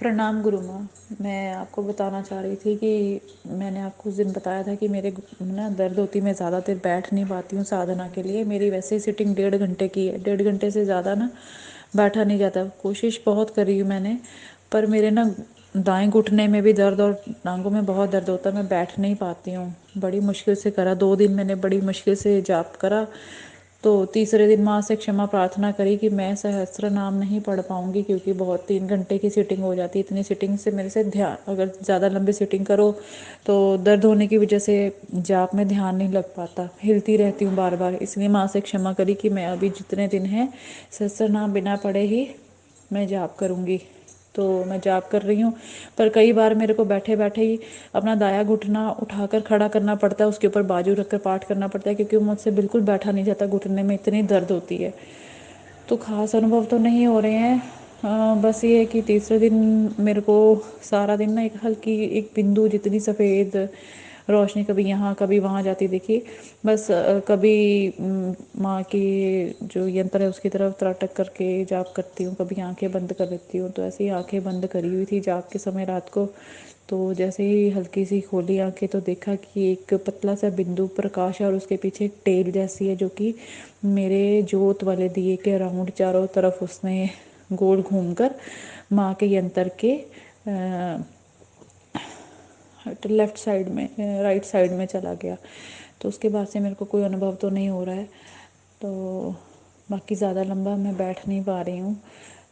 प्रणाम गुरु माँ। मैं आपको बताना चाह रही थी कि मैंने आपको उस दिन बताया था कि मेरे ना दर्द होती, मैं ज़्यादा देर बैठ नहीं पाती हूँ साधना के लिए। मेरी वैसे ही सिटिंग 1.5 घंटे की है, 1.5 घंटे से ज़्यादा ना बैठा नहीं जाता। कोशिश बहुत करी हूँ मैंने, पर मेरे ना दाएं घुटने में भी दर्द और टांगों में बहुत दर्द होता है। मैं बैठ नहीं पाती हूँ। बड़ी मुश्किल से करा, 2 दिन मैंने बड़ी मुश्किल से जाप करा। तो तीसरे दिन माँ से क्षमा प्रार्थना करी कि मैं सहस्त्र नाम नहीं पढ़ पाऊँगी, क्योंकि बहुत 3 घंटे की सिटिंग हो जाती है। इतनी सिटिंग से मेरे से ध्यान, अगर ज़्यादा लंबी सिटिंग करो तो दर्द होने की वजह से जाप में ध्यान नहीं लग पाता, हिलती रहती हूँ बार बार। इसलिए माँ से क्षमा करी कि मैं अभी जितने दिन हैं सहस्त्र नाम बिना पढ़े ही मैं जाप करूँगी। तो मैं जाप कर रही हूँ, पर कई बार मेरे को बैठे बैठे ही अपना दाया घुटना उठाकर खड़ा करना पड़ता है, उसके ऊपर बाजू रखकर पाठ करना पड़ता है, क्योंकि मुझसे बिल्कुल बैठा नहीं जाता, घुटने में इतनी दर्द होती है। तो खास अनुभव तो नहीं हो रहे हैं। बस ये है कि तीसरे दिन मेरे को सारा दिन ना एक हल्की, एक बिंदु जितनी सफ़ेद रोशनी कभी यहाँ कभी वहाँ जाती देखी। बस कभी माँ की जो यंत्र है उसकी तरफ त्राटक करके जाप करती हूँ, कभी आंखें बंद कर लेती हूँ। तो ऐसे ही आंखें बंद करी हुई थी जाप के समय रात को। तो जैसे ही हल्की सी खोली आंखें तो देखा कि एक पतला सा बिंदु प्रकाश है और उसके पीछे एक टेल जैसी है, जो कि मेरे जोत वाले दिए के राउंड चारों तरफ उसने गोल घूमकर माँ के यंत्र के लेफ्ट साइड में, राइट साइड में चला गया। तो उसके बाद से मेरे को कोई अनुभव तो नहीं हो रहा है। तो बाकी ज़्यादा लंबा मैं बैठ नहीं पा रही हूँ।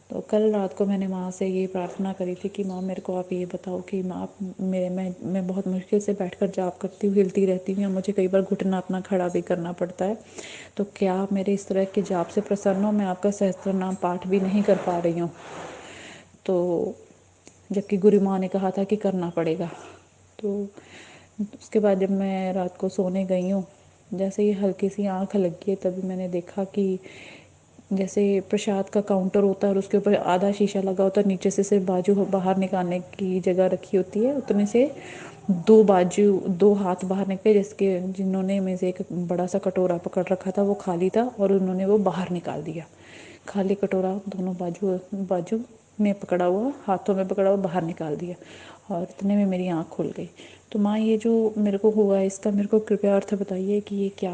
तो कल रात को मैंने माँ से ये प्रार्थना करी थी कि माँ मेरे को आप ये बताओ कि माँ आप मेरे मैं बहुत मुश्किल से बैठकर जाप करती हूँ, हिलती रहती हूँ, या मुझे कई बार घुटना अपना खड़ा भी करना पड़ता है। तो क्या आप मेरे इस तरह के जाप से प्रसन्न हो? मैं आपका सहस्त्र नाम पाठ भी नहीं कर पा रही हूँ, तो जबकि गुरु माँ ने कहा था कि करना पड़ेगा। तो उसके बाद जब मैं रात को सोने गई हूँ, जैसे ही हल्की सी आँख लगी है तभी मैंने देखा कि जैसे प्रसाद का काउंटर होता है और उसके ऊपर आधा शीशा लगा होता है, नीचे से सिर्फ बाजू बाहर निकालने की जगह रखी होती है, उतने से दो बाजू, दो हाथ बाहर निकले, जिसके जिन्होंने में से एक बड़ा सा कटोरा पकड़ रखा था वो खाली था और उन्होंने वो बाहर निकाल दिया। खाली कटोरा दोनों बाजू बाजू में पकड़ा हुआ, हाथों में पकड़ा हुआ बाहर निकाल दिया, और इतने में मेरी आँख खुल गई। तो माँ, ये जो मेरे को हुआ है इसका मेरे को कृपया अर्थ बताइए कि ये क्या